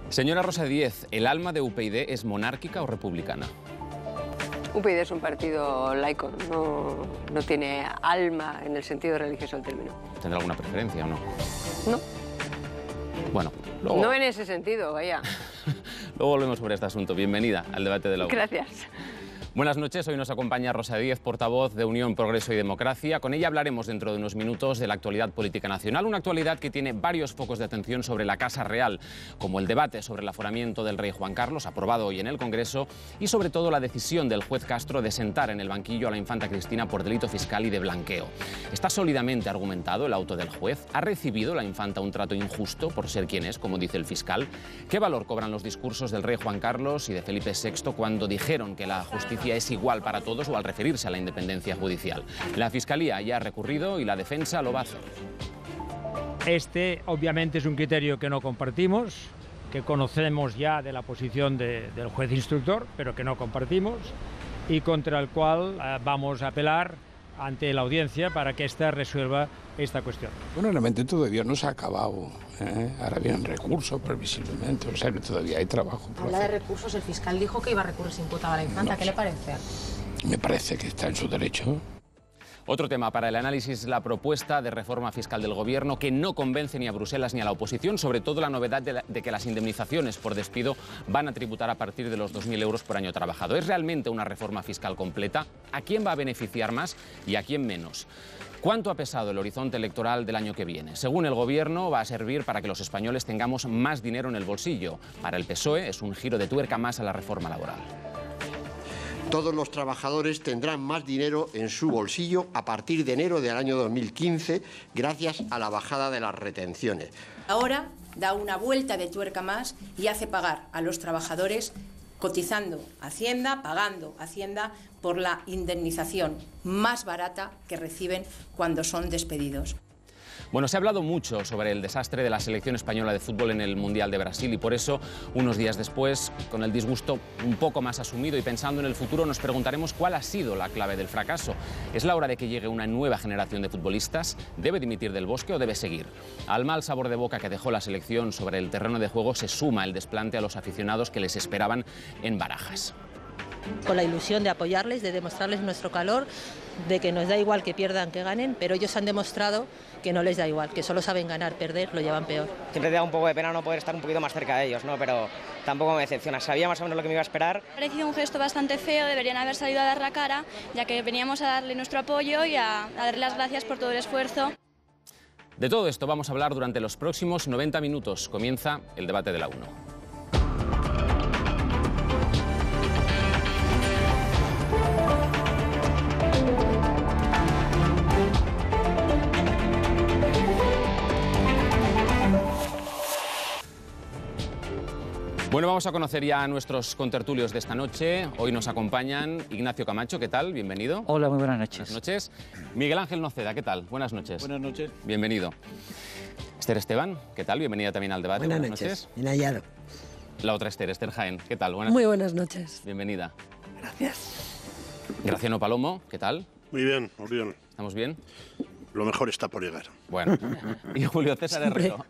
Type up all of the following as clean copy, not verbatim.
Señora Rosa Díez, ¿el alma de UPyD es monárquica o republicana? UPyD es un partido laico, no tiene alma en el sentido religioso del término. ¿Tendrá alguna preferencia o no? No. Bueno, luego... No en ese sentido, vaya. Luego volvemos sobre este asunto. Bienvenida al debate de la UNE. Gracias. Buenas noches, hoy nos acompaña Rosa Díez, portavoz de Unión, Progreso y Democracia. Con ella hablaremos dentro de unos minutos de la actualidad política nacional, una actualidad que tiene varios focos de atención sobre la Casa Real, como el debate sobre el aforamiento del rey Juan Carlos, aprobado hoy en el Congreso, y sobre todo la decisión del juez Castro de sentar en el banquillo a la infanta Cristina por delito fiscal y de blanqueo. ¿Está sólidamente argumentado el auto del juez? ¿Ha recibido la infanta un trato injusto por ser quien es, como dice el fiscal? ¿Qué valor cobran los discursos del rey Juan Carlos y de Felipe VI cuando dijeron que la justicia es igual para todos o al referirse a la independencia judicial? La Fiscalía ya ha recurrido y la defensa lo va a hacer. Este, obviamente, es un criterio que no compartimos, que conocemos ya de la posición del juez instructor, pero que no compartimos y contra el cual vamos a apelar ante la audiencia para que ésta resuelva esta cuestión. Bueno, realmente todavía no se ha acabado, ahora vienen recursos previsiblemente, o sea que todavía hay trabajo. Habla de recursos, el fiscal dijo que iba a recurrir imputado a la infanta, no, ¿qué le parece? Me parece que está en su derecho. Otro tema para el análisis, la propuesta de reforma fiscal del Gobierno que no convence ni a Bruselas ni a la oposición, sobre todo la novedad de que las indemnizaciones por despido van a tributar a partir de los 2.000 euros por año trabajado. ¿Es realmente una reforma fiscal completa? ¿A quién va a beneficiar más y a quién menos? ¿Cuánto ha pesado el horizonte electoral del año que viene? Según el Gobierno, va a servir para que los españoles tengamos más dinero en el bolsillo. Para el PSOE es un giro de tuerca más a la reforma laboral. Todos los trabajadores tendrán más dinero en su bolsillo a partir de enero del año 2015 gracias a la bajada de las retenciones. Ahora da una vuelta de tuerca más y hace pagar a los trabajadores cotizando Hacienda, pagando Hacienda por la indemnización más barata que reciben cuando son despedidos. Bueno, se ha hablado mucho sobre el desastre de la selección española de fútbol en el Mundial de Brasil y por eso, unos días después, con el disgusto un poco más asumido y pensando en el futuro, nos preguntaremos cuál ha sido la clave del fracaso. ¿Es la hora de que llegue una nueva generación de futbolistas? ¿Debe dimitir Del Bosque o debe seguir? Al mal sabor de boca que dejó la selección sobre el terreno de juego se suma el desplante a los aficionados que les esperaban en Barajas. Con la ilusión de apoyarles, de demostrarles nuestro calor, de que nos da igual que pierdan, que ganen, pero ellos han demostrado que no les da igual, que solo saben ganar, perder, lo llevan peor. Siempre te da un poco de pena no poder estar un poquito más cerca de ellos, ¿no? Pero tampoco me decepciona, sabía más o menos lo que me iba a esperar. Me ha parecido un gesto bastante feo, deberían haber salido a dar la cara, ya que veníamos a darle nuestro apoyo y a darle las gracias por todo el esfuerzo. De todo esto vamos a hablar durante los próximos 90 minutos. Comienza el debate de la UNE. Bueno, vamos a conocer ya a nuestros contertulios de esta noche. Hoy nos acompañan Ignacio Camacho, ¿qué tal? Bienvenido. Hola, muy buenas noches. Buenas noches. Miguel Ángel Noceda, ¿qué tal? Buenas noches. Buenas noches. Bienvenido. Esther Esteban, ¿qué tal? Bienvenida también al debate. Buenas noches. Bien hallado. La otra Esther Jaén, ¿qué tal? Muy buenas noches. Bienvenida. Gracias. Graciano Palomo, ¿qué tal? Muy bien, muy bien. ¿Estamos bien? Lo mejor está por llegar. Bueno. Y Julio César Herrero,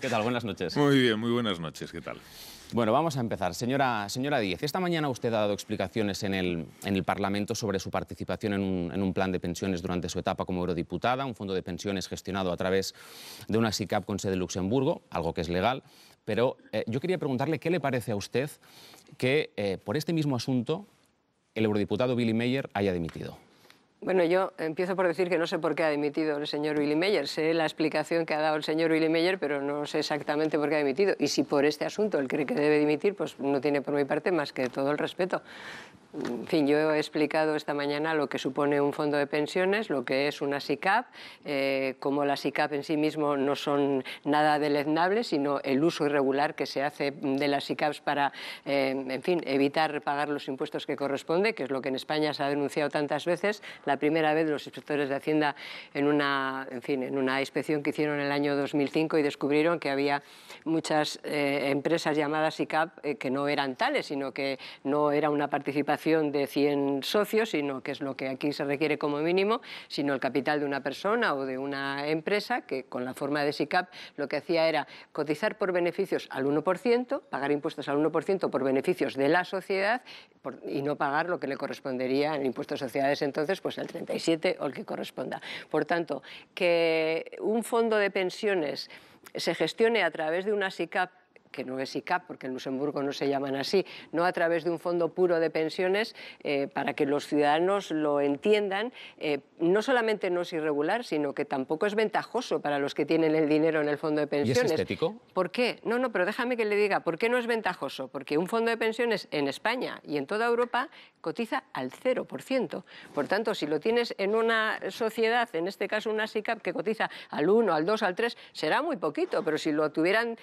¿qué tal? Buenas noches. Muy bien, muy buenas noches, ¿qué tal? Bueno, vamos a empezar. Señora Díez, esta mañana usted ha dado explicaciones en el Parlamento sobre su participación en un plan de pensiones durante su etapa como eurodiputada, un fondo de pensiones gestionado a través de una SICAP con sede en Luxemburgo, algo que es legal. Pero yo quería preguntarle qué le parece a usted que por este mismo asunto el eurodiputado Willy Meyer haya dimitido. Bueno, yo empiezo por decir que no sé por qué ha dimitido el señor Willy Meyer. Sé la explicación que ha dado el señor Willy Meyer, pero no sé exactamente por qué ha dimitido. Y si por este asunto él cree que debe dimitir, pues no tiene por mi parte más que todo el respeto. En fin, yo he explicado esta mañana lo que supone un fondo de pensiones, lo que es una SICAP, como las SICAP en sí mismo no son nada deleznable, sino el uso irregular que se hace de las SICAPs para, en fin, evitar pagar los impuestos que corresponde, que es lo que en España se ha denunciado tantas veces. La primera vez los inspectores de Hacienda en una inspección que hicieron en el año 2005 y descubrieron que había muchas empresas llamadas SICAP que no eran tales, sino que no era una participación asociación de 100 socios, sino que es lo que aquí se requiere como mínimo, sino el capital de una persona o de una empresa que con la forma de SICAP lo que hacía era cotizar por beneficios al 1%, pagar impuestos al 1% por beneficios de la sociedad y no pagar lo que le correspondería en el impuesto de sociedades entonces, pues el 37 o el que corresponda. Por tanto, que un fondo de pensiones se gestione a través de una SICAP, que no es SICAP porque en Luxemburgo no se llaman así, no a través de un fondo puro de pensiones, para que los ciudadanos lo entiendan, no solamente no es irregular, sino que tampoco es ventajoso para los que tienen el dinero en el fondo de pensiones. ¿Y es estético? ¿Por qué? No, pero déjame que le diga, ¿por qué no es ventajoso? Porque un fondo de pensiones en España y en toda Europa cotiza al 0%. Por tanto, si lo tienes en una sociedad, en este caso una SICAP, que cotiza al 1, al 2, al 3, será muy poquito, pero si lo tuvieran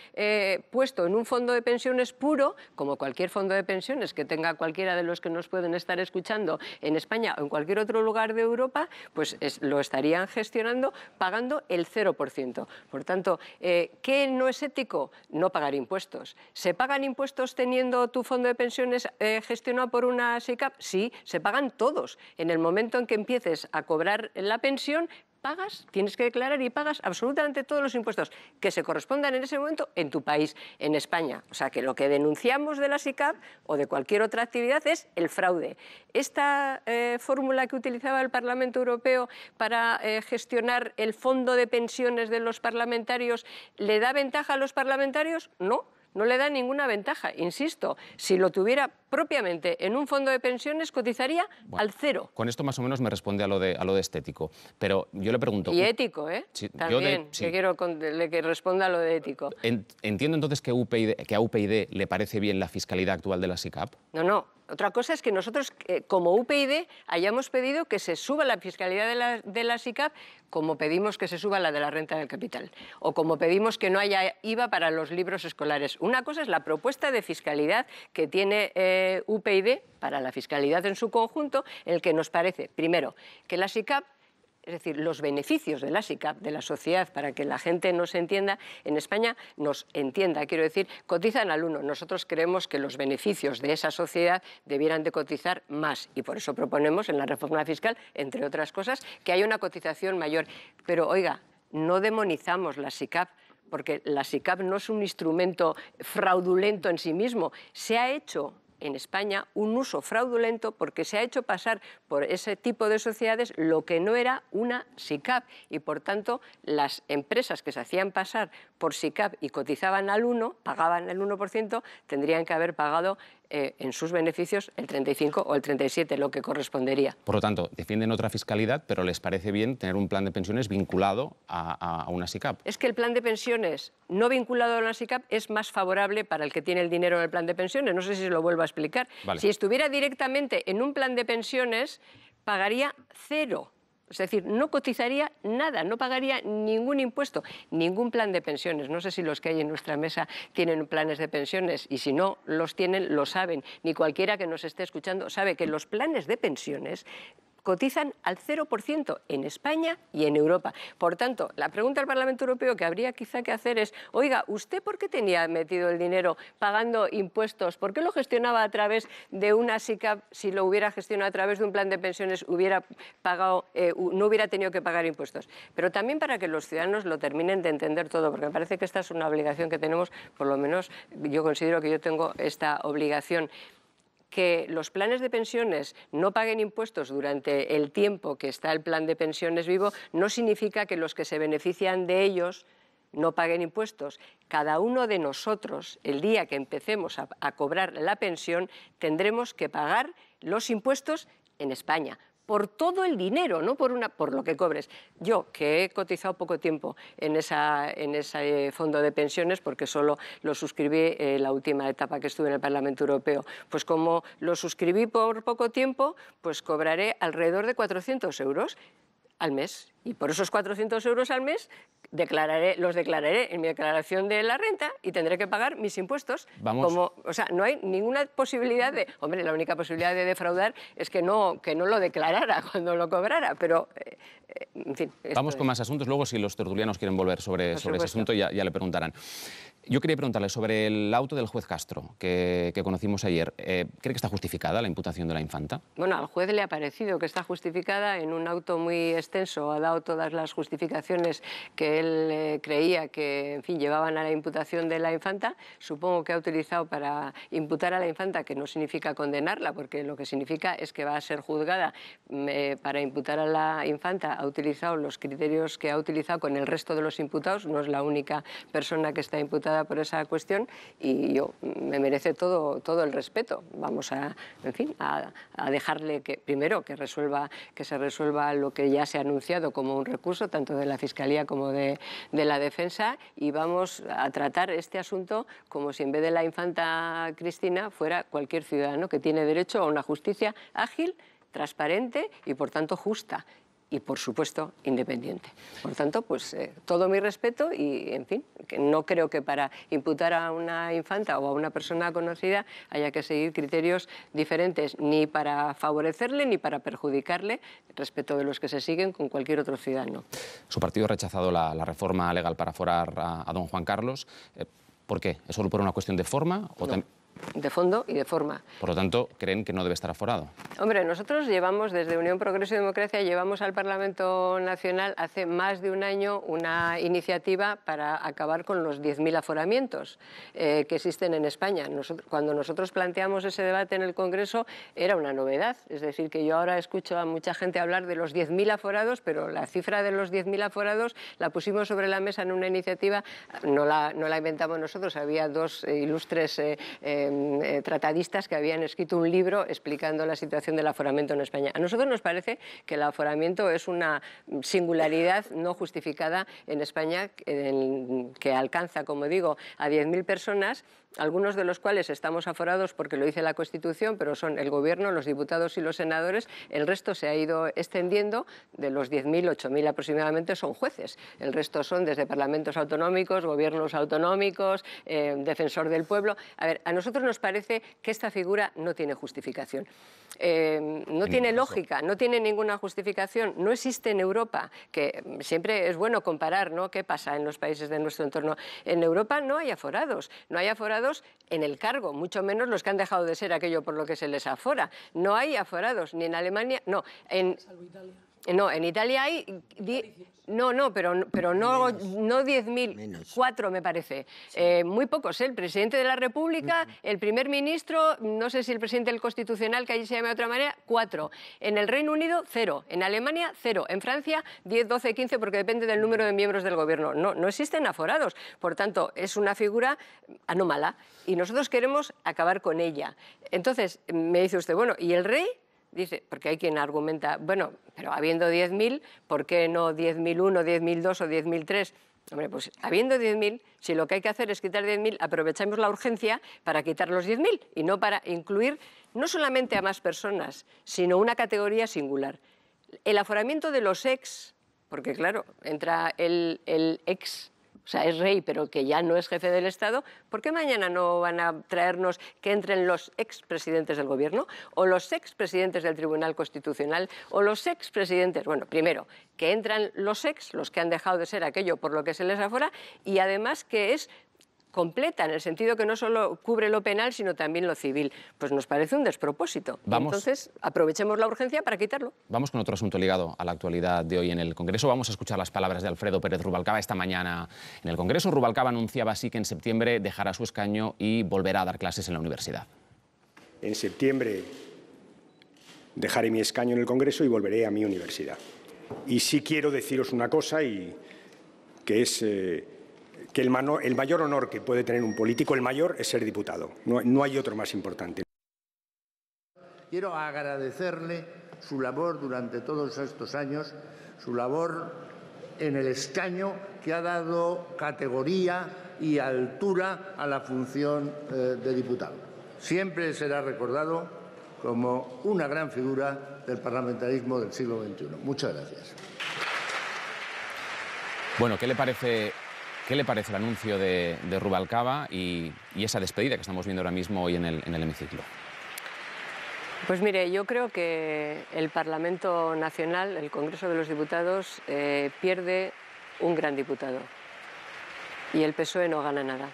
puesto en un fondo de pensiones puro, como cualquier fondo de pensiones que tenga cualquiera de los que nos pueden estar escuchando en España o en cualquier otro lugar de Europa, pues lo estarían gestionando pagando el 0%. Por tanto, ¿qué no es ético? No pagar impuestos. ¿Se pagan impuestos teniendo tu fondo de pensiones gestionado por una SICAP? Sí, se pagan todos. En el momento en que empieces a cobrar la pensión, pagas, tienes que declarar y pagas absolutamente todos los impuestos que se correspondan en ese momento en tu país, en España. O sea, que lo que denunciamos de la SICAP o de cualquier otra actividad es el fraude. Esta fórmula que utilizaba el Parlamento Europeo para gestionar el fondo de pensiones de los parlamentarios, ¿le da ventaja a los parlamentarios? No. No le da ninguna ventaja, insisto, si lo tuviera propiamente en un fondo de pensiones cotizaría al 0. Con esto más o menos me responde a lo de ético, pero yo le pregunto... Y ético, ¿eh? Sí, también, sí. que quiero que responda a lo de ético. Entiendo entonces que a UPyD le parece bien la fiscalidad actual de la SICAP. No. Otra cosa es que nosotros, como UPyD, hayamos pedido que se suba la fiscalidad de la SICAP, como pedimos que se suba la de la renta del capital, o como pedimos que no haya IVA para los libros escolares. Una cosa es la propuesta de fiscalidad que tiene UPyD para la fiscalidad en su conjunto, en el que nos parece, primero, que la SICAP, es decir, los beneficios de la SICAP, de la sociedad, para que la gente nos entienda, en España nos entienda, quiero decir, cotizan al 1. Nosotros creemos que los beneficios de esa sociedad debieran de cotizar más y por eso proponemos en la reforma fiscal, entre otras cosas, que haya una cotización mayor. Pero, oiga, no demonizamos la SICAP, porque la SICAP no es un instrumento fraudulento en sí mismo. Se ha hecho en España un uso fraudulento porque se ha hecho pasar por ese tipo de sociedades lo que no era una SICAP y por tanto las empresas que se hacían pasar por SICAP y cotizaban al 1, pagaban el 1%, tendrían que haber pagado en sus beneficios el 35 o el 37, lo que correspondería. Por lo tanto, defienden otra fiscalidad, pero les parece bien tener un plan de pensiones vinculado a una SICAP. Es que el plan de pensiones no vinculado a una SICAP es más favorable para el que tiene el dinero en el plan de pensiones. No sé si se lo vuelvo a explicar. Vale. Si estuviera directamente en un plan de pensiones, pagaría 0. Es decir, no cotizaría nada, no pagaría ningún impuesto, ningún plan de pensiones. No sé si los que hay en nuestra mesa tienen planes de pensiones y si no los tienen, lo saben. Ni cualquiera que nos esté escuchando sabe que los planes de pensiones cotizan al 0% en España y en Europa. Por tanto, la pregunta al Parlamento Europeo que habría quizá que hacer es, oiga, ¿usted por qué tenía metido el dinero pagando impuestos? ¿Por qué lo gestionaba a través de una SICAP? Si lo hubiera gestionado a través de un plan de pensiones, hubiera pagado, no hubiera tenido que pagar impuestos. Pero también para que los ciudadanos lo terminen de entender todo, porque me parece que esta es una obligación que tenemos, por lo menos yo considero que yo tengo esta obligación. Que los planes de pensiones no paguen impuestos durante el tiempo que está el plan de pensiones vivo no significa que los que se benefician de ellos no paguen impuestos. Cada uno de nosotros, el día que empecemos a cobrar la pensión, tendremos que pagar los impuestos en España. Por todo el dinero, no por lo que cobres. Yo, que he cotizado poco tiempo en ese fondo de pensiones, porque solo lo suscribí la última etapa que estuve en el Parlamento Europeo, pues como lo suscribí por poco tiempo, pues cobraré alrededor de 400 euros al mes. Y por esos 400 euros al mes los declararé en mi declaración de la renta y tendré que pagar mis impuestos. Vamos. O sea, no hay ninguna posibilidad de... Hombre, la única posibilidad de defraudar es que no lo declarara cuando lo cobrara, pero, en fin... Vamos con más asuntos. Luego, si los tertulianos quieren volver sobre ese asunto, ya le preguntarán. Yo quería preguntarle sobre el auto del juez Castro, que conocimos ayer. ¿Cree que está justificada la imputación de la infanta? Bueno, al juez le ha parecido que está justificada. En un auto muy extenso ha dado todas las justificaciones que él creía que, en fin, llevaban a la imputación de la infanta. Supongo que ha utilizado para imputar a la infanta, que no significa condenarla, porque lo que significa es que va a ser juzgada. Para imputar a la infanta ha utilizado los criterios que ha utilizado con el resto de los imputados. No es la única persona que está imputada por esa cuestión y me merece todo el respeto. Vamos a, en fin, a dejarle que primero que se resuelva lo que ya se ha anunciado como un recurso tanto de la Fiscalía como de la Defensa, y vamos a tratar este asunto como si en vez de la infanta Cristina fuera cualquier ciudadano que tiene derecho a una justicia ágil, transparente y por tanto justa. Y, por supuesto, independiente. Por tanto, pues todo mi respeto y, en fin, que no creo que para imputar a una infanta o a una persona conocida haya que seguir criterios diferentes, ni para favorecerle ni para perjudicarle, respecto de los que se siguen con cualquier otro ciudadano. Su partido ha rechazado la reforma legal para aforar a don Juan Carlos. ¿Por qué? ¿Es solo por una cuestión de forma? O no. De fondo y de forma. Por lo tanto, ¿creen que no debe estar aforado? Hombre, nosotros llevamos, desde Unión Progreso y Democracia, llevamos al Parlamento Nacional hace más de un año una iniciativa para acabar con los 10.000 aforamientos que existen en España. Cuando nosotros planteamos ese debate en el Congreso era una novedad. Es decir, que yo ahora escucho a mucha gente hablar de los 10.000 aforados, pero la cifra de los 10.000 aforados la pusimos sobre la mesa en una iniciativa, no la inventamos nosotros, había dos ilustres tratadistas que habían escrito un libro explicando la situación del aforamiento en España. A nosotros nos parece que el aforamiento es una singularidad no justificada en España, que alcanza, como digo, a 10.000 personas, algunos de los cuales estamos aforados porque lo dice la Constitución, pero son el Gobierno, los diputados y los senadores. El resto se ha ido extendiendo. De los 10.000, 8.000 aproximadamente son jueces. El resto son desde parlamentos autonómicos, gobiernos autonómicos, defensor del pueblo. A ver, a nosotros nos parece que esta figura no tiene justificación. No tiene lógica, no tiene ninguna justificación. No existe en Europa, que siempre es bueno comparar, ¿no?, qué pasa en los países de nuestro entorno. En Europa no hay aforados en el cargo, mucho menos los que han dejado de ser aquello por lo que se les afora. No hay aforados, ni en Alemania, no. No, en Italia hay... pero no 10.000, 4 me parece. Muy pocos, ¿eh? El presidente de la República, el primer ministro, no sé si el presidente del Constitucional, que allí se llama de otra manera, 4. En el Reino Unido, 0. En Alemania, 0. En Francia, 10, 12, 15, porque depende del número de miembros del gobierno. No existen aforados. Por tanto, es una figura anómala y nosotros queremos acabar con ella. Entonces, me dice usted, bueno, ¿y el rey? Dice, porque hay quien argumenta, bueno, pero habiendo 10.000, ¿por qué no 10.001, 10.002 o 10.003? Hombre, pues habiendo 10.000, si lo que hay que hacer es quitar 10.000, aprovechamos la urgencia para quitar los 10.000 y no para incluir no solamente a más personas, sino una categoría singular. El aforamiento de los ex, porque claro, entra el ex, o sea, es rey, pero que ya no es jefe del Estado, ¿por qué mañana no van a traernos que entren los expresidentes del Gobierno o los expresidentes del Tribunal Constitucional o los expresidentes? Bueno, primero, que entran los que han dejado de ser aquello por lo que se les afora, y además que es completa, en el sentido que no solo cubre lo penal, sino también lo civil. Pues nos parece un despropósito. Entonces, aprovechemos la urgencia para quitarlo. Vamos con otro asunto ligado a la actualidad de hoy en el Congreso. Vamos a escuchar las palabras de Alfredo Pérez Rubalcaba esta mañana en el Congreso. Rubalcaba anunciaba así que en septiembre dejará su escaño y volverá a dar clases en la universidad. En septiembre dejaré mi escaño en el Congreso y volveré a mi universidad. Y sí quiero deciros una cosa, y que es... que el mayor honor que puede tener un político, el mayor, es ser diputado. No hay otro más importante. Quiero agradecerle su labor durante todos estos años, su labor en el escaño, que ha dado categoría y altura a la función de diputado. Siempre será recordado como una gran figura del parlamentarismo del siglo XXI. Muchas gracias. Bueno, ¿qué le parece el anuncio de Rubalcaba y esa despedida que estamos viendo ahora mismo hoy en el hemiciclo? Pues mire, yo creo que el Parlamento Nacional, el Congreso de los Diputados, pierde un gran diputado y el PSOE no gana nada.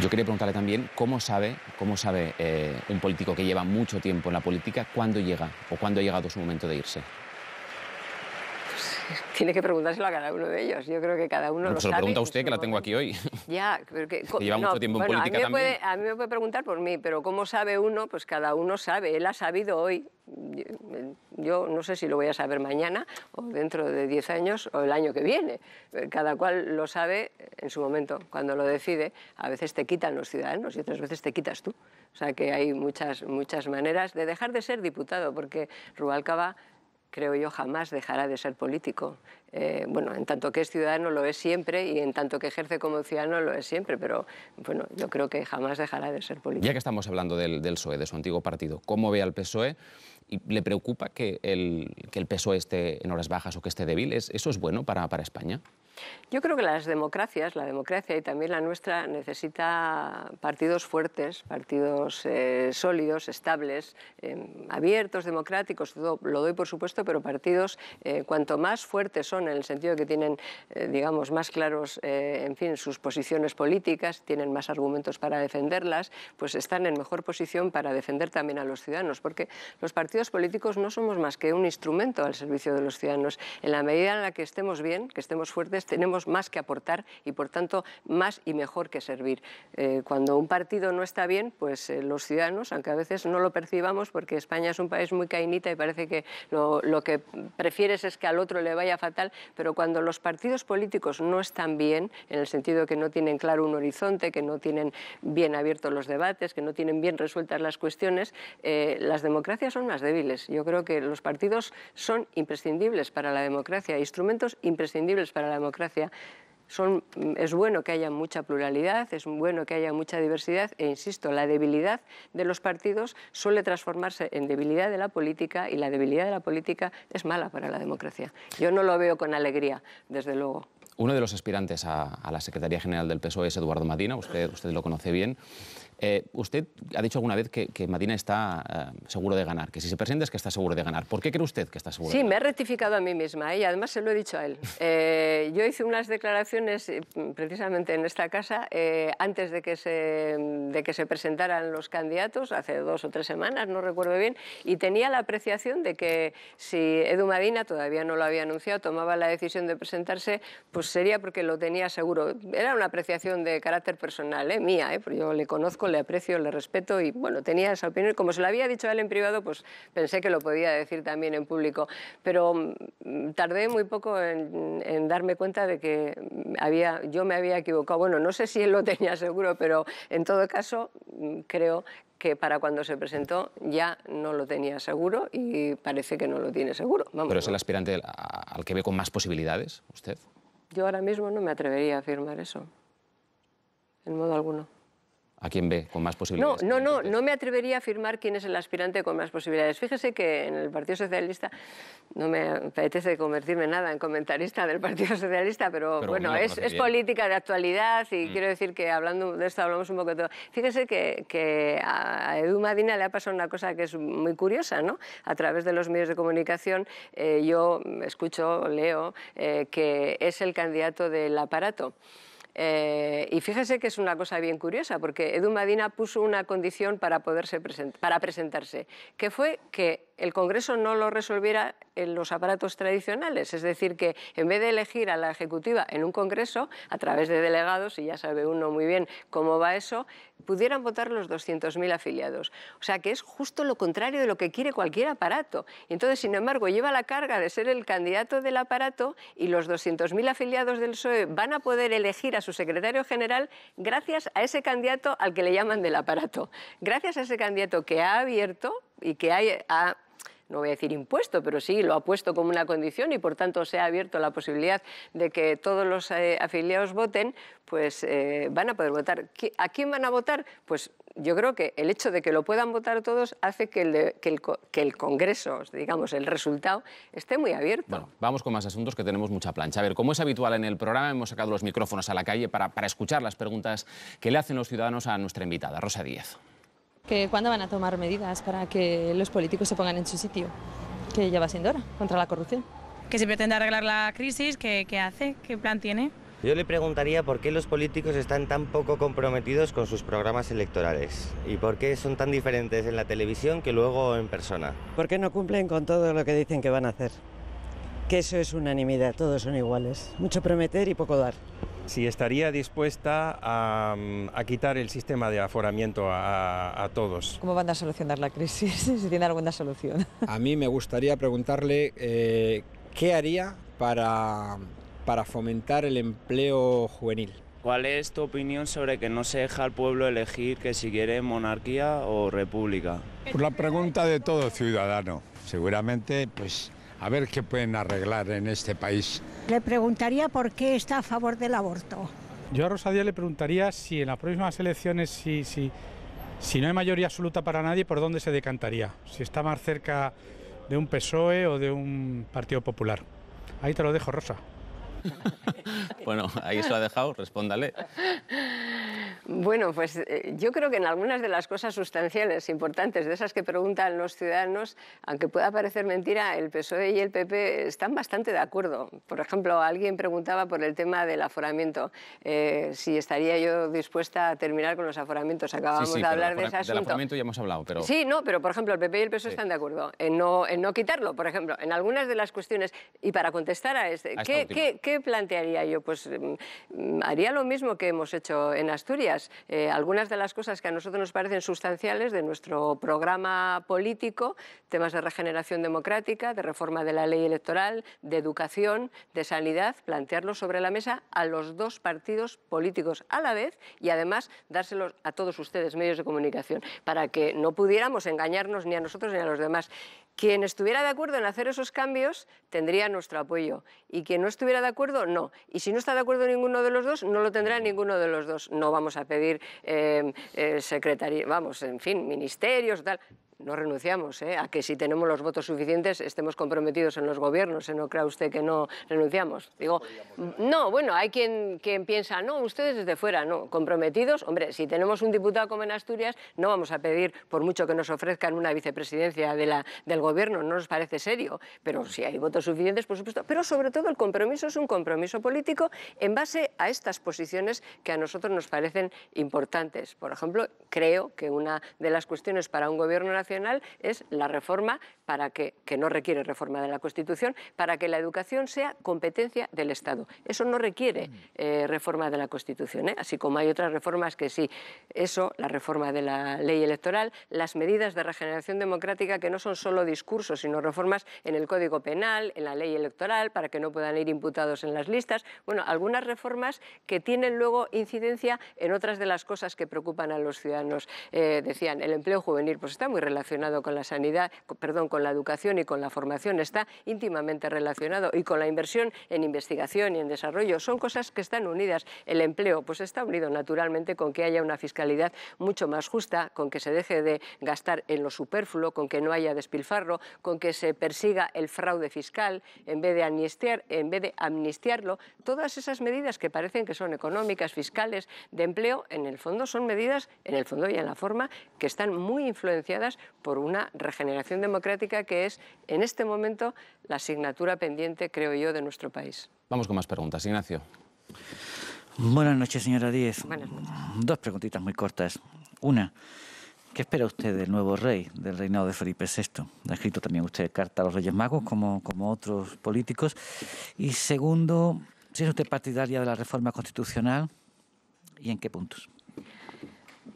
Yo quería preguntarle también cómo sabe un político que lleva mucho tiempo en la política cuándo llega o cuándo ha llegado su momento de irse. Tiene que preguntárselo a cada uno de ellos. Yo creo que cada uno lo sabe. Se lo pregunta a usted, que la tengo aquí hoy. Ya, porque lleva mucho tiempo en política también. A mí me puede preguntar por mí, pero ¿cómo sabe uno? Pues cada uno sabe. Él ha sabido hoy. Yo no sé si lo voy a saber mañana o dentro de 10 años o el año que viene. Cada cual lo sabe en su momento, cuando lo decide. A veces te quitan los ciudadanos y otras veces te quitas tú. O sea que hay muchas maneras de dejar de ser diputado, porque Rubalcaba, creo yo, jamás dejará de ser político. Bueno, en tanto que es ciudadano lo es siempre y en tanto que ejerce como ciudadano lo es siempre, pero bueno, yo creo que jamás dejará de ser político. Ya que estamos hablando del PSOE, de su antiguo partido, ¿cómo ve al PSOE? ¿Y le preocupa que el PSOE esté en horas bajas o que esté débil? ¿Eso es bueno para España? Yo creo que las democracias, la democracia y también la nuestra, necesita partidos fuertes, partidos sólidos, estables, abiertos, democráticos, todo lo doy por supuesto, pero partidos cuanto más fuertes son, en el sentido de que tienen, digamos, más claros, en fin, sus posiciones políticas, tienen más argumentos para defenderlas, pues están en mejor posición para defender también a los ciudadanos, porque los partidos políticos no somos más que un instrumento al servicio de los ciudadanos. En la medida en la que estemos bien, que estemos fuertes, tenemos más que aportar y, por tanto, más y mejor que servir. Cuando un partido no está bien, pues los ciudadanos, aunque a veces no lo percibamos, porque España es un país muy cainita y parece que lo que prefieres es que al otro le vaya fatal, pero cuando los partidos políticos no están bien, en el sentido de que no tienen claro un horizonte, que no tienen bien abiertos los debates, que no tienen bien resueltas las cuestiones, las democracias son más débiles. Yo creo que los partidos son imprescindibles para la democracia, instrumentos imprescindibles para la democracia. Es bueno que haya mucha pluralidad, es bueno que haya mucha diversidad e, insisto, la debilidad de los partidos suele transformarse en debilidad de la política y la debilidad de la política es mala para la democracia. Yo no lo veo con alegría, desde luego. Uno de los aspirantes a la Secretaría General del PSOE es Eduardo Madina, usted lo conoce bien. Usted ha dicho alguna vez que Madina está seguro de ganar, que si se presenta es que está seguro de ganar. ¿Por qué cree usted que está seguro? Sí, me he rectificado a mí misma y además se lo he dicho a él. Yo hice unas declaraciones precisamente en esta casa antes de que se presentaran los candidatos, hace 2 o 3 semanas, no recuerdo bien, y tenía la apreciación de que si Edu Madina, todavía no lo había anunciado, tomaba la decisión de presentarse, pues sería porque lo tenía seguro. Era una apreciación de carácter personal, mía, porque yo le conozco, le aprecio, le respeto y bueno, tenía esa opinión. Como se lo había dicho a él en privado, pues pensé que lo podía decir también en público. Pero tardé muy poco en darme cuenta de que yo me había equivocado. Bueno, no sé si él lo tenía seguro, pero en todo caso creo que para cuando se presentó ya no lo tenía seguro y parece que no lo tiene seguro. Vamos, ¿pero es el aspirante al que ve con más posibilidades, usted? Yo ahora mismo no me atrevería a afirmar eso, en modo alguno. ¿A quién ve con más posibilidades? No me atrevería a afirmar quién es el aspirante con más posibilidades. Fíjese que en el Partido Socialista, no me apetece convertirme en nada en comentarista del Partido Socialista, pero bueno, es política de actualidad y quiero decir que hablando de esto hablamos un poco de todo. Fíjese que a Edu Madina le ha pasado una cosa que es muy curiosa, ¿no? A través de los medios de comunicación yo escucho, leo, que es el candidato del aparato. Y fíjese que es una cosa bien curiosa, porque Edu Madina puso una condición para presentarse, que fue que el Congreso no lo resolviera en los aparatos tradicionales, es decir, que en vez de elegir a la Ejecutiva en un Congreso, a través de delegados, y ya sabe uno muy bien cómo va eso, pudieran votar los 200.000 afiliados. O sea, que es justo lo contrario de lo que quiere cualquier aparato. Y entonces, sin embargo, lleva la carga de ser el candidato del aparato y los 200.000 afiliados del PSOE van a poder elegir a su secretario general gracias a ese candidato al que le llaman del aparato. Gracias a ese candidato que ha abierto y que ha no voy a decir impuesto, pero sí lo ha puesto como una condición y por tanto se ha abierto la posibilidad de que todos los afiliados voten, pues van a poder votar. ¿A quién van a votar? Pues yo creo que el hecho de que lo puedan votar todos hace que el Congreso, digamos, el resultado, esté muy abierto. Bueno, vamos con más asuntos que tenemos mucha plancha. A ver, como es habitual en el programa, hemos sacado los micrófonos a la calle para escuchar las preguntas que le hacen los ciudadanos a nuestra invitada, Rosa Díez. ¿Cuándo van a tomar medidas para que los políticos se pongan en su sitio? Que ya va siendo hora, contra la corrupción. Que se pretende arreglar la crisis, ¿qué hace? ¿Qué plan tiene? Yo le preguntaría por qué los políticos están tan poco comprometidos con sus programas electorales y por qué son tan diferentes en la televisión que luego en persona. ¿Por qué no cumplen con todo lo que dicen que van a hacer? Que eso es unanimidad, todos son iguales. Mucho prometer y poco dar. Si estaría dispuesta a quitar el sistema de aforamiento a todos. ¿Cómo van a solucionar la crisis? Si tiene alguna solución. A mí me gustaría preguntarle qué haría para fomentar el empleo juvenil. ¿Cuál es tu opinión sobre que no se deja al pueblo elegir que si quiere monarquía o república? Pues la pregunta de todo ciudadano. Seguramente, pues, a ver qué pueden arreglar en este país. Le preguntaría por qué está a favor del aborto. Yo a Rosa Díez le preguntaría si en las próximas elecciones, si no hay mayoría absoluta para nadie, ¿por dónde se decantaría? Si está más cerca de un PSOE o de un Partido Popular. Ahí te lo dejo, Rosa. Bueno, ahí se lo ha dejado, respóndale. Bueno, pues yo creo que en algunas de las cosas sustanciales, importantes, de esas que preguntan los ciudadanos, aunque pueda parecer mentira, el PSOE y el PP están bastante de acuerdo. Por ejemplo, alguien preguntaba por el tema del aforamiento, si estaría yo dispuesta a terminar con los aforamientos. Acabamos de hablar de ese asunto. Del aforamiento ya hemos hablado, pero... Sí, no, pero por ejemplo, el PP y el PSOE están de acuerdo en no quitarlo, por ejemplo, en algunas de las cuestiones. Y para contestar a este, ¿qué plantearía yo? Pues haría lo mismo que hemos hecho en Asturias. Algunas de las cosas que a nosotros nos parecen sustanciales de nuestro programa político, temas de regeneración democrática, de reforma de la ley electoral, de educación, de sanidad, plantearlos sobre la mesa a los dos partidos políticos a la vez y además dárselos a todos ustedes, medios de comunicación, para que no pudiéramos engañarnos ni a nosotros ni a los demás. Quien estuviera de acuerdo en hacer esos cambios tendría nuestro apoyo y quien no estuviera de acuerdo, no. Y si no está de acuerdo ninguno de los dos, no lo tendrá ninguno de los dos. No vamos a pedir secretaría, vamos, en fin, ministerios, tal. No renunciamos a que si tenemos los votos suficientes estemos comprometidos en los gobiernos. No crea usted que no renunciamos. Digo, no, bueno, hay quien piensa, no, ustedes desde fuera, no, comprometidos. Hombre, si tenemos un diputado como en Asturias, no vamos a pedir, por mucho que nos ofrezcan una vicepresidencia del gobierno, no nos parece serio. Pero si hay votos suficientes, por supuesto. Pero sobre todo el compromiso es un compromiso político en base a estas posiciones que a nosotros nos parecen importantes. Por ejemplo, creo que una de las cuestiones para un gobierno nacional es la reforma, que no requiere reforma de la Constitución, para que la educación sea competencia del Estado. Eso no requiere reforma de la Constitución, así como hay otras reformas que sí. Eso, la reforma de la ley electoral, las medidas de regeneración democrática que no son solo discursos, sino reformas en el Código Penal, en la ley electoral, para que no puedan ir imputados en las listas. Bueno, algunas reformas que tienen luego incidencia en otras de las cosas que preocupan a los ciudadanos. Decían, el empleo juvenil, pues está muy relacionado con la sanidad, con la educación y con la formación, está íntimamente relacionado, y con la inversión en investigación y en desarrollo. Son cosas que están unidas. El empleo pues está unido naturalmente con que haya una fiscalidad mucho más justa, con que se deje de gastar en lo superfluo, con que no haya despilfarro, con que se persiga el fraude fiscal en vez de amnistiarlo. Todas esas medidas que parecen que son económicas, fiscales, de empleo, en el fondo son medidas, en el fondo y en la forma, que están muy influenciadas por una regeneración democrática que es, en este momento, la asignatura pendiente, creo yo, de nuestro país. Vamos con más preguntas. Ignacio. Buenas noches, señora Díez. Buenas noches. Dos preguntitas muy cortas. Una, ¿qué espera usted del nuevo rey, del reinado de Felipe VI? Ha escrito también usted carta a los Reyes Magos, como otros políticos. Y segundo, ¿si es usted partidaria de la reforma constitucional y en qué puntos?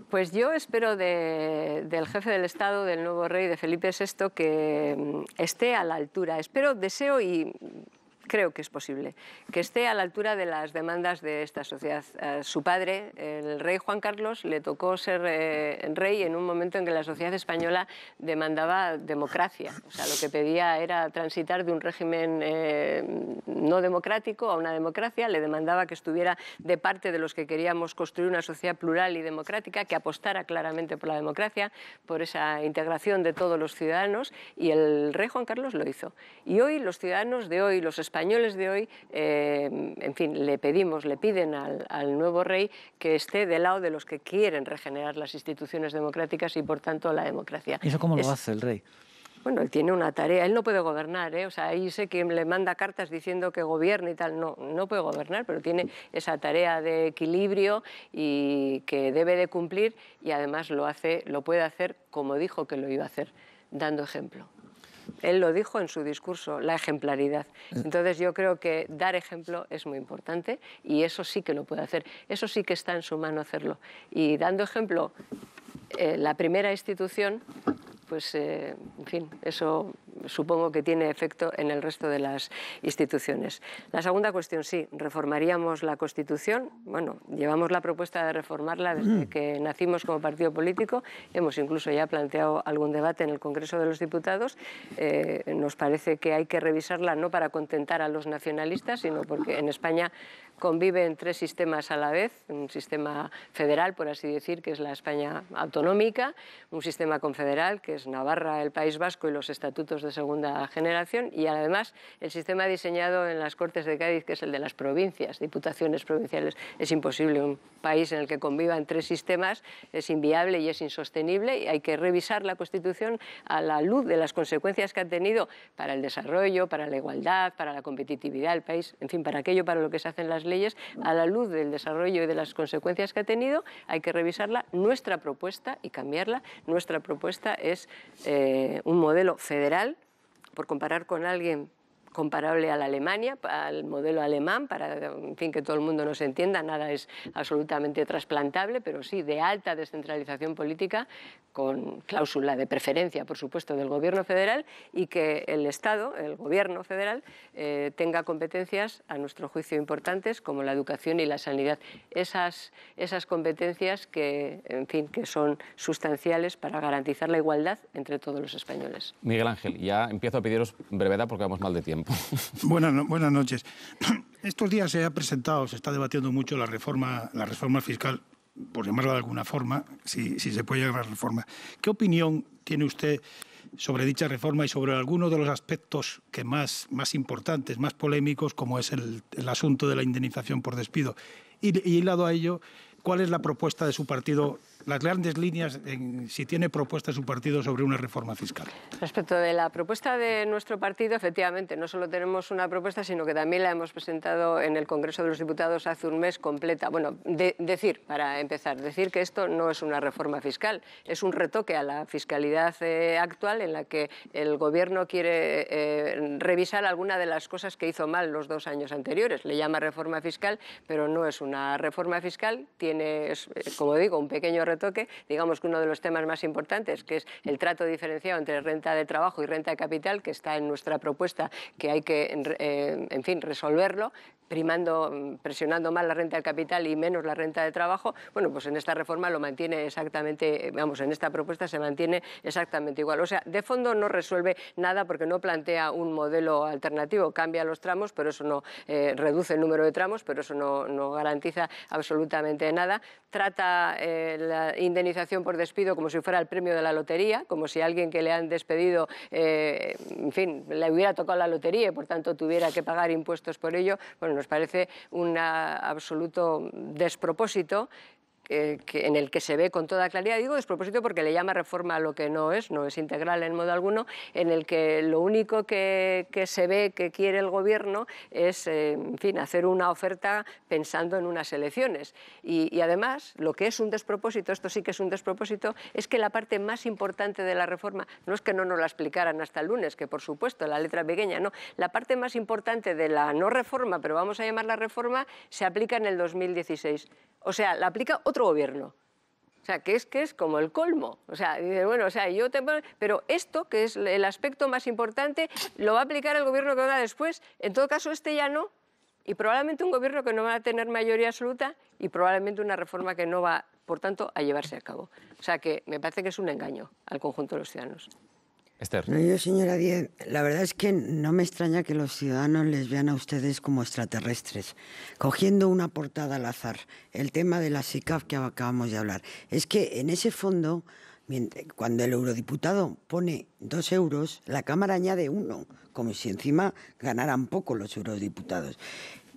Pues yo espero del jefe del Estado, del nuevo rey, de Felipe VI, que esté a la altura. Deseo y creo que es posible, que esté a la altura de las demandas de esta sociedad. Su padre, el rey Juan Carlos, le tocó ser rey en un momento en que la sociedad española demandaba democracia. O sea, lo que pedía era transitar de un régimen no democrático a una democracia. Le demandaba que estuviera de parte de los que queríamos construir una sociedad plural y democrática, que apostara claramente por la democracia, por esa integración de todos los ciudadanos, y el rey Juan Carlos lo hizo. Y hoy los ciudadanos de hoy, los españoles de hoy, en fin, le piden al nuevo rey que esté del lado de los que quieren regenerar las instituciones democráticas y, por tanto, la democracia. ¿Y eso cómo lo hace el rey? Bueno, él tiene una tarea, él no puede gobernar, o sea, ahí sé que le manda cartas diciendo que gobierne y tal, no puede gobernar, pero tiene esa tarea de equilibrio y que debe de cumplir, y además lo puede hacer como dijo que lo iba a hacer, dando ejemplo. Él lo dijo en su discurso, la ejemplaridad. Entonces yo creo que dar ejemplo es muy importante y eso sí que lo puede hacer, eso sí que está en su mano hacerlo. Y dando ejemplo, la primera institución, pues en fin, eso supongo que tiene efecto en el resto de las instituciones. La segunda cuestión, sí, reformaríamos la Constitución. Bueno, llevamos la propuesta de reformarla desde que nacimos como partido político. Hemos incluso ya planteado algún debate en el Congreso de los Diputados. Nos parece que hay que revisarla no para contentar a los nacionalistas, sino porque en España conviven tres sistemas a la vez, un sistema federal, por así decir, que es la España autonómica, un sistema confederal, que es Navarra, el País Vasco y los estatutos de segunda generación, y además el sistema diseñado en las Cortes de Cádiz, que es el de las provincias, diputaciones provinciales. Es imposible, un país en el que convivan tres sistemas es inviable y es insostenible, y hay que revisar la Constitución a la luz de las consecuencias que ha tenido para el desarrollo, para la igualdad, para la competitividad del país, en fin, para aquello para lo que se hacen las leyes, a la luz del desarrollo y de las consecuencias que ha tenido, hay que revisarla. Nuestra propuesta, y cambiarla, nuestra propuesta es un modelo federal, por comparar con alguien comparable a la Alemania, al modelo alemán, para, en fin, que todo el mundo nos entienda, nada es absolutamente trasplantable, pero sí de alta descentralización política, con cláusula de preferencia, por supuesto, del Gobierno federal, y que el Estado, el Gobierno federal, tenga competencias, a nuestro juicio, importantes, como la educación y la sanidad. Esas competencias que, en fin, que son sustanciales para garantizar la igualdad entre todos los españoles. Miguel Ángel, ya empiezo a pediros brevedad porque vamos mal de tiempo. Buenas noches. Estos días se está debatiendo mucho la reforma fiscal, por llamarla de alguna forma, si se puede llamar reforma. ¿Qué opinión tiene usted sobre dicha reforma y sobre algunos de los aspectos que más importantes, más polémicos, como es el asunto de la indemnización por despido? Y hilado a ello, ¿cuál es la propuesta de su partido, las grandes líneas, si tiene propuesta su partido sobre una reforma fiscal? Respecto de la propuesta de nuestro partido, efectivamente, no solo tenemos una propuesta, sino que también la hemos presentado en el Congreso de los Diputados hace un mes completa. Bueno, para empezar, decir que esto no es una reforma fiscal, es un retoque a la fiscalidad actual, en la que el Gobierno quiere revisar alguna de las cosas que hizo mal los 2 años anteriores. Le llama reforma fiscal, pero no es una reforma fiscal, tiene, como digo, un pequeño retoque. Digamos que uno de los temas más importantes, que es el trato diferenciado entre renta de trabajo y renta de capital, que está en nuestra propuesta, que hay que, en fin, resolverlo, presionando más la renta del capital y menos la renta de trabajo. Bueno, pues en esta reforma lo mantiene exactamente, en esta propuesta se mantiene exactamente igual. O sea, de fondo no resuelve nada porque no plantea un modelo alternativo, cambia los tramos, pero eso no reduce el número de tramos, pero eso no garantiza absolutamente nada. Trata la indemnización por despido como si fuera el premio de la lotería, como si a alguien que le han despedido, en fin, le hubiera tocado la lotería y por tanto tuviera que pagar impuestos por ello. Bueno, nos parece un absoluto despropósito en el que se ve con toda claridad, digo despropósito porque le llama reforma a lo que no es integral en modo alguno, en el que lo único que se ve que quiere el Gobierno es, en fin, hacer una oferta pensando en unas elecciones. Y además, lo que es un despropósito, esto sí que es un despropósito, es que la parte más importante de la reforma, no es que no nos la explicaran hasta el lunes, que por supuesto, la letra pequeña, no, la parte más importante de la no reforma, pero vamos a llamarla reforma, se aplica en el 2016. O sea, la aplica otro gobierno. O sea, que es como el colmo. O sea, dice, bueno, o sea, pero esto, que es el aspecto más importante, lo va a aplicar el gobierno que venga después. En todo caso, este ya no. Y probablemente un gobierno que no va a tener mayoría absoluta y probablemente una reforma que no va, por tanto, a llevarse a cabo. O sea, que me parece que es un engaño al conjunto de los ciudadanos. Esther. No, yo, señora Díez, la verdad es que no me extraña que los ciudadanos les vean a ustedes como extraterrestres. Cogiendo una portada al azar, el tema de la SICAF que acabamos de hablar. Es que en ese fondo, cuando el eurodiputado pone 2 euros, la Cámara añade 1, como si encima ganaran poco los eurodiputados.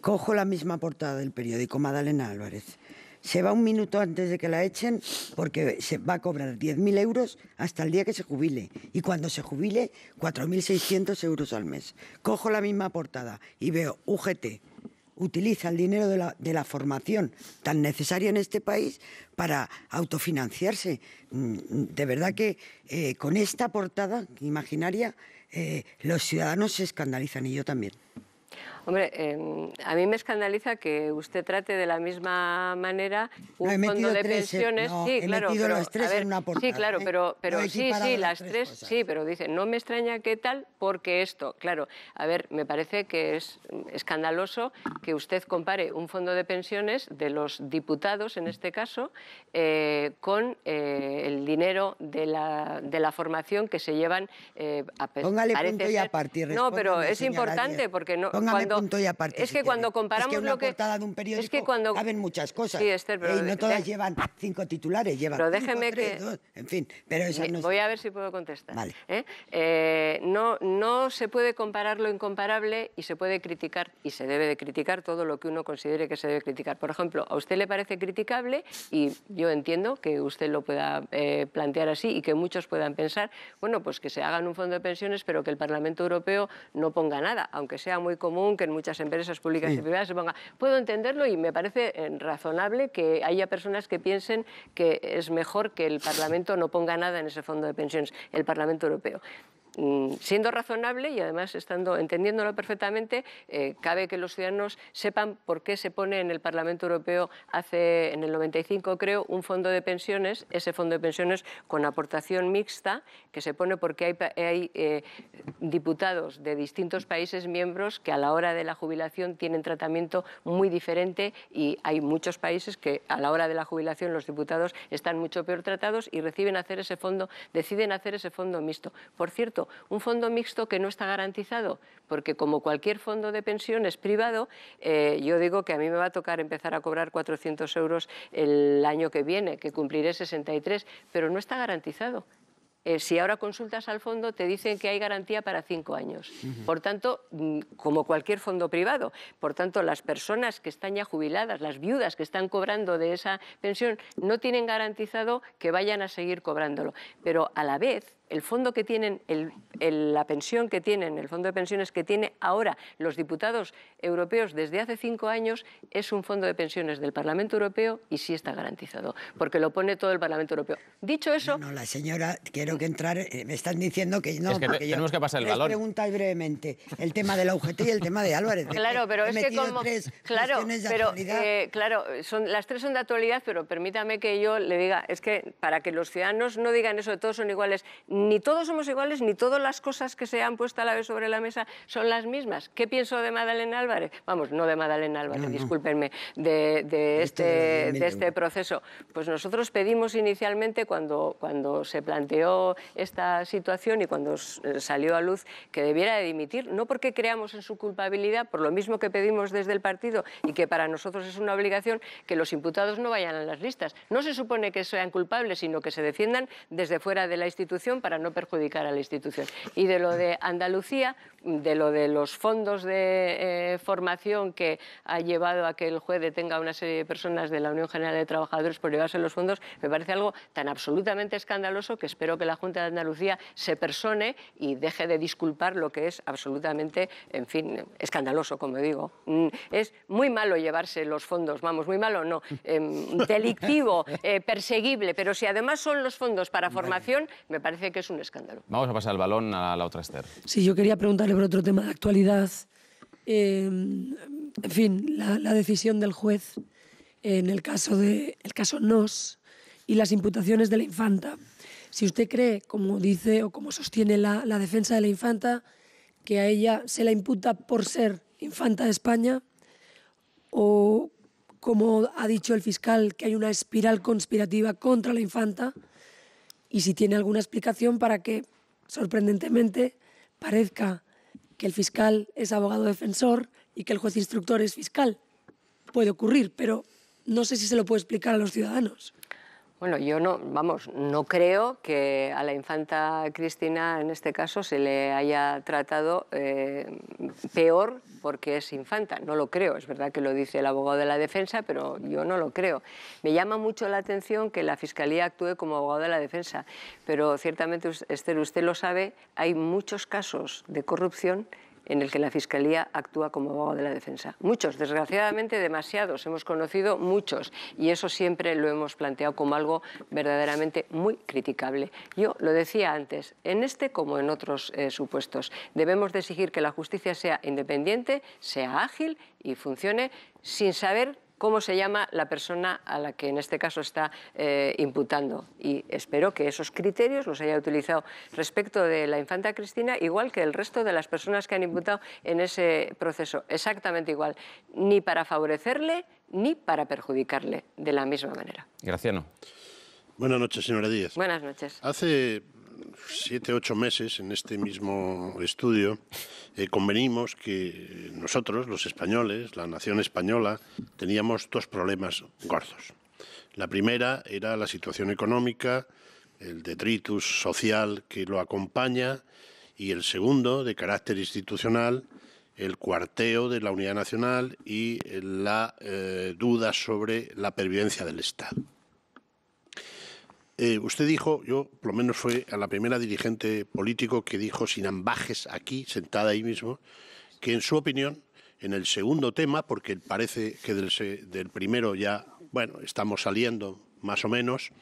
Cojo la misma portada del periódico Madalena Álvarez. se va un minuto antes de que la echen porque se va a cobrar 10.000 euros hasta el día que se jubile. Y cuando se jubile, 4.600 euros al mes. Cojo la misma portada y veo UGT. Utiliza el dinero de la formación tan necesaria en este país para autofinanciarse. De verdad que con esta portada imaginaria los ciudadanos se escandalizan y yo también. Hombre, a mí me escandaliza que usted trate de la misma manera un fondo de pensiones. Sí, claro, pero los tres en una portada. Sí, claro, pero sí, las tres, sí, pero dice, no me extraña que tal, porque esto, claro, a ver, me parece que es escandaloso que usted compare un fondo de pensiones de los diputados, en este caso, con el dinero de la formación que se llevan Póngale punto y aparte. No, pero es importante porque no. Punto y aparte, es que cuando comparamos una portada de un periódico es que cuando caben muchas cosas. Sí, Esther, pero y no todas llevan 5 titulares, llevan pero 5, déjeme 3, 2, en fin. Pero esa no voy a ver si puedo contestar. Vale. No se puede comparar lo incomparable y se puede criticar y se debe de criticar todo lo que uno considere que se debe criticar. Por ejemplo, a usted le parece criticable y yo entiendo que usted lo pueda plantear así y que muchos puedan pensar, bueno, pues que se hagan un fondo de pensiones pero que el Parlamento Europeo no ponga nada, aunque sea muy común que en muchas empresas públicas y privadas se ponga. Puedo entenderlo y me parece razonable que haya personas que piensen que es mejor que el Parlamento no ponga nada en ese fondo de pensiones, el Parlamento Europeo. Siendo razonable y además entendiéndolo perfectamente, cabe que los ciudadanos sepan por qué se pone en el Parlamento Europeo en el 95 creo, un fondo de pensiones, ese fondo de pensiones con aportación mixta, que se pone porque hay diputados de distintos países miembros que a la hora de la jubilación tienen tratamiento muy diferente y hay muchos países que a la hora de la jubilación los diputados están mucho peor tratados y deciden hacer ese fondo mixto. Por cierto, un fondo mixto que no está garantizado, porque como cualquier fondo de pensiones privado, yo digo que a mí me va a tocar empezar a cobrar 400 euros el año que viene, que cumpliré 63, pero no está garantizado. Si ahora consultas al fondo te dicen que hay garantía para 5 años. Por tanto, como cualquier fondo privado, por tanto las personas que están ya jubiladas, las viudas que están cobrando de esa pensión, no tienen garantizado que vayan a seguir cobrándolo. Pero a la vez, el fondo que tienen, la pensión que tienen, el fondo de pensiones que tiene ahora los diputados europeos desde hace 5 años es un fondo de pensiones del Parlamento Europeo y sí está garantizado, porque lo pone todo el Parlamento Europeo. Dicho eso... No, la señora, quiero que entrar, me están diciendo que no, es que porque tenemos que pasar el balón. Les preguntáis brevemente el tema de la UGT y el tema de Álvarez. Claro, pero es que como... Claro, las tres son de actualidad, pero permítame que yo le diga, es que para que los ciudadanos no digan eso de todos son iguales, ni todos somos iguales, ni todas las cosas que se han puesto a la vez sobre la mesa son las mismas. ¿Qué pienso de Madalena Álvarez? Vamos, no de Madalena Álvarez, discúlpenme, de este proceso. Pues nosotros pedimos inicialmente, cuando se planteó esta situación y cuando salió a luz, que debiera de dimitir, no porque creamos en su culpabilidad, por lo mismo que pedimos desde el partido y que para nosotros es una obligación, que los imputados no vayan a las listas. No se supone que sean culpables, sino que se defiendan desde fuera de la institución para no perjudicar a la institución. Y de lo de Andalucía, de lo de los fondos de formación que ha llevado a que el juez detenga a una serie de personas de la Unión General de Trabajadores por llevarse los fondos, me parece algo tan absolutamente escandaloso que espero que la Junta de Andalucía se persone y deje de disculpar lo que es absolutamente, en fin, escandaloso, como digo. Es muy malo llevarse los fondos, vamos, muy malo no, delictivo, perseguible, pero si además son los fondos para formación, me parece que es un escándalo. Vamos a pasar el balón a la otra Esther. Sí, yo quería preguntarle por otro tema de actualidad. En fin, la decisión del juez en el caso Nos y las imputaciones de la infanta. Si usted cree, como dice o como sostiene la defensa de la infanta, que a ella se la imputa por ser infanta de España, o como ha dicho el fiscal, que hay una espiral conspirativa contra la infanta, y si tiene alguna explicación para que, sorprendentemente, parezca que el fiscal es abogado defensor y que el juez instructor es fiscal. Puede ocurrir, pero no sé si se lo puede explicar a los ciudadanos. Bueno, yo no creo que a la infanta Cristina en este caso se le haya tratado peor porque es infanta. No lo creo, es verdad que lo dice el abogado de la defensa, pero yo no lo creo. Me llama mucho la atención que la Fiscalía actúe como abogado de la defensa, pero ciertamente, Esther, usted lo sabe, hay muchos casos de corrupción en el que la Fiscalía actúa como abogado de la defensa. Muchos, desgraciadamente demasiados, hemos conocido muchos y eso siempre lo hemos planteado como algo verdaderamente muy criticable. Yo lo decía antes, en este como en otros supuestos, debemos de exigir que la justicia sea independiente, sea ágil y funcione sin saber cómo se llama la persona a la que en este caso está imputando. Y espero que esos criterios los haya utilizado respecto de la infanta Cristina, igual que el resto de las personas que han imputado en ese proceso, exactamente igual, ni para favorecerle ni para perjudicarle, de la misma manera. Graciano. Buenas noches, señora Díez. Buenas noches. Hace 7 u 8 meses, en este mismo estudio, convenimos que nosotros, los españoles, la nación española, teníamos 2 problemas gordos. La primera era la situación económica, el detritus social que lo acompaña, y el segundo, de carácter institucional, el cuarteo de la unidad nacional y la duda sobre la pervivencia del Estado. Usted dijo, yo por lo menos fue a la primera dirigente político que dijo sin ambajes aquí, sentada ahí mismo, que en su opinión, en el segundo tema, porque parece que del primero ya, bueno, estamos saliendo más o menos,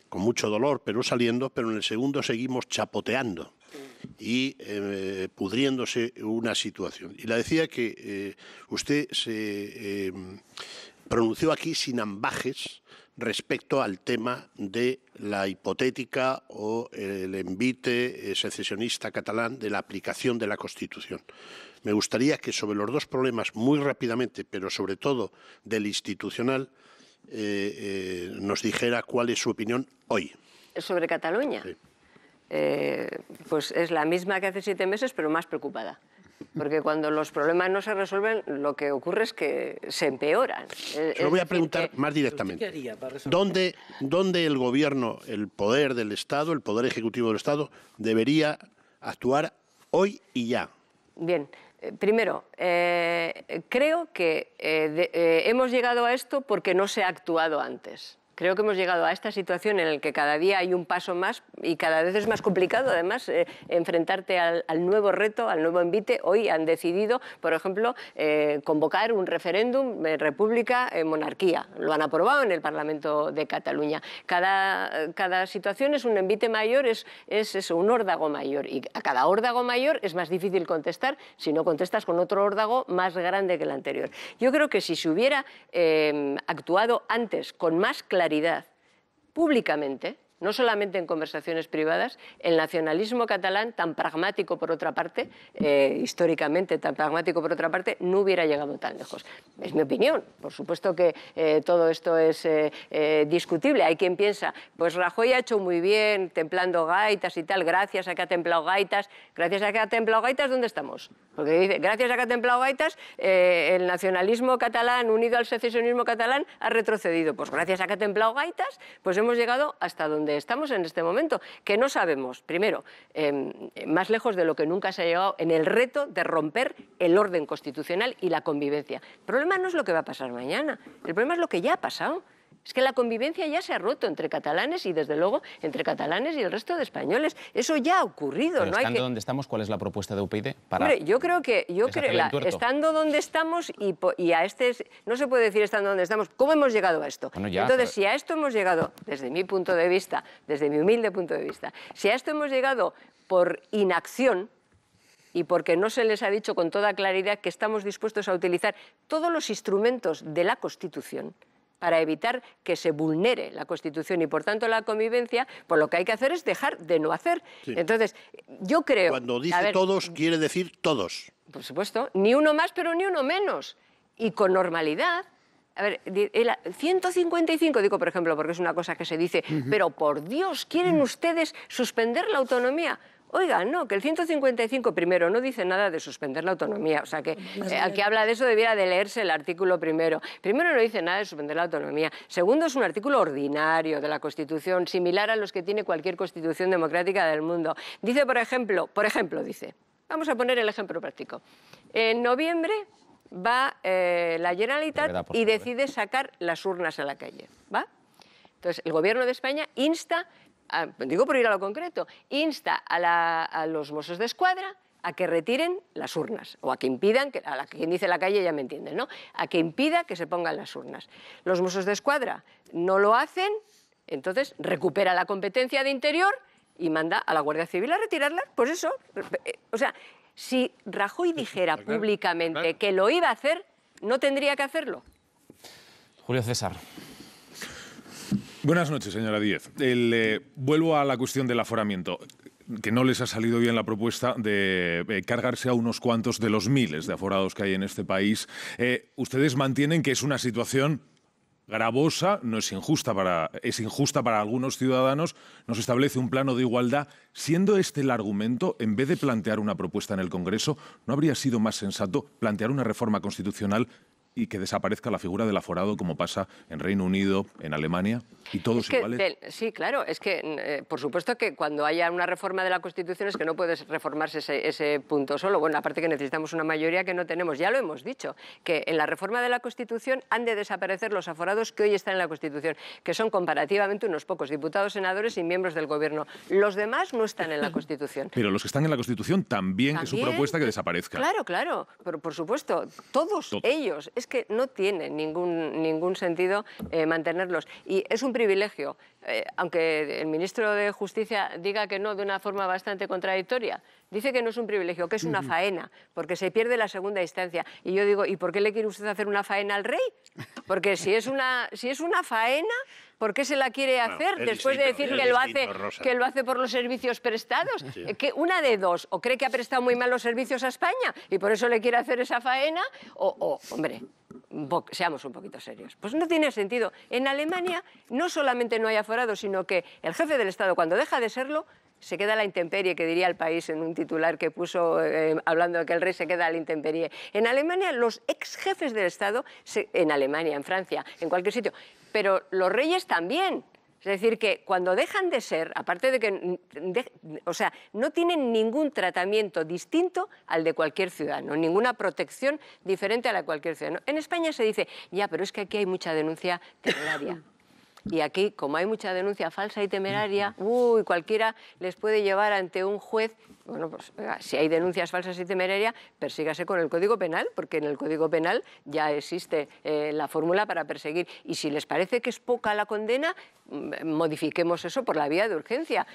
con mucho dolor, pero saliendo, pero en el segundo seguimos chapoteando y pudriéndose una situación. Y le decía que usted se pronunció aquí sin ambajes respecto al tema de la hipotética o el envite secesionista catalán de la aplicación de la Constitución. Me gustaría que sobre los 2 problemas, muy rápidamente, pero sobre todo del institucional, nos dijera cuál es su opinión hoy. ¿Sobre Cataluña? Sí. Pues es la misma que hace 7 meses, pero más preocupada. Porque cuando los problemas no se resuelven, lo que ocurre es que se empeoran. Se lo voy a preguntar más directamente. ¿Dónde el gobierno, el poder del Estado, el poder ejecutivo del Estado, debería actuar hoy y ya? Bien. Primero, creo que hemos llegado a esto porque no se ha actuado antes. Creo que hemos llegado a esta situación en la que cada día hay un paso más y cada vez es más complicado, además, enfrentarte al nuevo reto, al nuevo envite. Hoy han decidido, por ejemplo, convocar un referéndum república monarquía. Lo han aprobado en el Parlamento de Cataluña. Cada situación es un envite mayor, es eso, un órdago mayor. Y a cada órdago mayor es más difícil contestar si no contestas con otro órdago más grande que el anterior. Yo creo que si se hubiera actuado antes con más claridad, públicamente, no solamente en conversaciones privadas, el nacionalismo catalán, tan pragmático por otra parte, históricamente tan pragmático por otra parte, no hubiera llegado tan lejos. Es mi opinión. Por supuesto que todo esto es discutible. Hay quien piensa, pues Rajoy ha hecho muy bien templando gaitas y tal, gracias a que ha templado gaitas. Gracias a que ha templado gaitas, ¿dónde estamos? Porque dice, gracias a que ha templado gaitas, el nacionalismo catalán unido al secesionismo catalán ha retrocedido. Pues gracias a que ha templado gaitas, pues hemos llegado hasta donde estamos en este momento, que no sabemos, primero, más lejos de lo que nunca se ha llegado en el reto de romper el orden constitucional y la convivencia. El problema no es lo que va a pasar mañana, el problema es lo que ya ha pasado. Es que la convivencia ya se ha roto entre catalanes y, desde luego, entre catalanes y el resto de españoles. Eso ya ha ocurrido. Pero estando donde estamos, ¿cuál es la propuesta de UPyD? Hombre, yo creo que estando donde estamos y a este... No se puede decir estando donde estamos. ¿Cómo hemos llegado a esto? Bueno, ya, entonces, si a esto hemos llegado, desde mi punto de vista, desde mi humilde punto de vista, si a esto hemos llegado por inacción, y porque no se les ha dicho con toda claridad que estamos dispuestos a utilizar todos los instrumentos de la Constitución para evitar que se vulnere la Constitución y, por tanto, la convivencia, pues lo que hay que hacer es dejar de no hacer. Sí. Entonces, yo creo... Cuando dice todos, quiere decir todos. Por supuesto, ni uno más, pero ni uno menos. Y con normalidad. A ver, el 155, digo, por ejemplo, porque es una cosa que se dice, pero por Dios, ¿quieren ustedes suspender la autonomía? Oiga, no, que el 155 primero no dice nada de suspender la autonomía. O sea que al que habla de eso debiera de leerse el artículo primero. Primero no dice nada de suspender la autonomía. Segundo, es un artículo ordinario de la Constitución, similar a los que tiene cualquier constitución democrática del mundo. Dice, por ejemplo, dice, vamos a poner el ejemplo práctico. En noviembre va la Generalitat y decide sacar las urnas a la calle, ¿va? Entonces, el Gobierno de España insta, digo por ir a lo concreto, insta a los Mossos d'Esquadra a que retiren las urnas, o a que impidan, a quien dice la calle ya me entienden, ¿no? A que impida que se pongan las urnas. Los Mossos d'Esquadra no lo hacen, entonces recupera la competencia de Interior y manda a la Guardia Civil a retirarlas. Pues eso, o sea, si Rajoy dijera públicamente que lo iba a hacer, no tendría que hacerlo. Julio César. Buenas noches, señora Díez. Vuelvo a la cuestión del aforamiento, que no les ha salido bien la propuesta de cargarse a unos cuantos de los miles de aforados que hay en este país. Ustedes mantienen que es una situación gravosa, es injusta para algunos ciudadanos, nos establece un plano de igualdad. Siendo este el argumento, en vez de plantear una propuesta en el Congreso, ¿no habría sido más sensato plantear una reforma constitucional y que desaparezca la figura del aforado como pasa en Reino Unido, en Alemania, y todos iguales? Sí, claro, es que por supuesto que cuando haya una reforma de la Constitución es que no puede reformarse ese punto solo. Bueno, aparte que necesitamos una mayoría que no tenemos, ya lo hemos dicho, que en la reforma de la Constitución han de desaparecer los aforados que hoy están en la Constitución, que son comparativamente unos pocos diputados, senadores y miembros del Gobierno. Los demás no están en la Constitución. Pero los que están en la Constitución también es su propuesta que desaparezca. Claro, por supuesto, todos ellos. Es que no tiene ningún sentido mantenerlos. Y es un privilegio, aunque el ministro de Justicia diga que no de una forma bastante contradictoria. Dice que no es un privilegio, que es una faena, porque se pierde la segunda instancia. Y yo digo, ¿y por qué le quiere usted hacer una faena al rey? Porque si es una faena, ¿por qué se la quiere hacer después de decir que lo hace por los servicios prestados? Sí. Que una de dos, o cree que ha prestado muy mal los servicios a España y por eso le quiere hacer esa faena, hombre, seamos un poquito serios. Pues no tiene sentido. En Alemania no solamente no hay aforados, sino que el jefe del Estado, cuando deja de serlo, se queda a la intemperie, que diría El País en un titular que puso hablando de que el rey se queda a la intemperie. En Alemania, los ex jefes del Estado, en Alemania, en Francia, en cualquier sitio, pero los reyes también. Es decir, que cuando dejan de ser, aparte de que no tienen ningún tratamiento distinto al de cualquier ciudadano, ninguna protección diferente a la de cualquier ciudadano. En España se dice, ya, pero es que aquí hay mucha denuncia temeraria. Y aquí, como hay mucha denuncia falsa y temeraria, cualquiera les puede llevar ante un juez. Bueno, pues si hay denuncias falsas y temerarias, persígase con el Código Penal, porque en el Código Penal ya existe la fórmula para perseguir. Y si les parece que es poca la condena, modifiquemos eso por la vía de urgencia,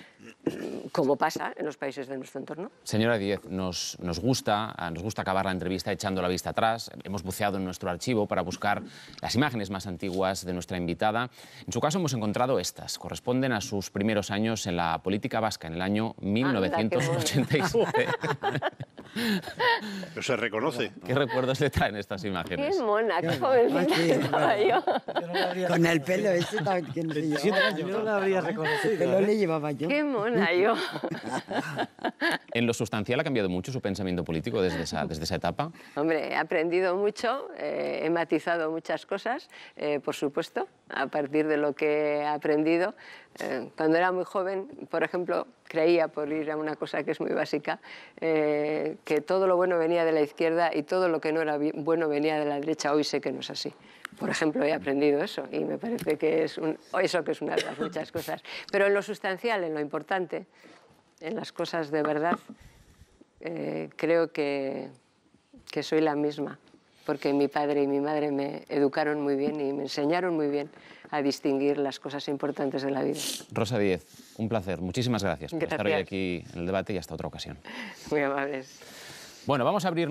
como pasa en los países de nuestro entorno. Señora Díez, nos gusta acabar la entrevista echando la vista atrás. Hemos buceado en nuestro archivo para buscar las imágenes más antiguas de nuestra invitada. En su caso hemos encontrado estas. Corresponden a sus primeros años en la política vasca, en el año 1987. Pero se reconoce. ¿Qué recuerdos le traen estas imágenes? ¡Qué mona! ¡Qué jovencita estaba yo! Con el pelo ese también se llevaba. Yo no la habría reconocido. El pelo le llevaba yo. ¡Qué mona yo! ¿En lo sustancial ha cambiado mucho su pensamiento político desde esa etapa? Hombre, he aprendido mucho, he matizado muchas cosas, por supuesto, a partir de lo que he aprendido. Cuando era muy joven, por ejemplo, creía, por ir a una cosa que es muy básica, que todo lo bueno venía de la izquierda y todo lo que no era bueno venía de la derecha. Hoy sé que no es así. Por ejemplo, he aprendido eso y me parece que es una de las muchas cosas. Pero en lo sustancial, en lo importante, en las cosas de verdad, creo que soy la misma, porque mi padre y mi madre me educaron muy bien y me enseñaron muy bien a distinguir las cosas importantes de la vida. Rosa Díez, un placer. Muchísimas gracias por estar hoy aquí en el debate y hasta otra ocasión. Muy amables. Bueno, vamos a abrir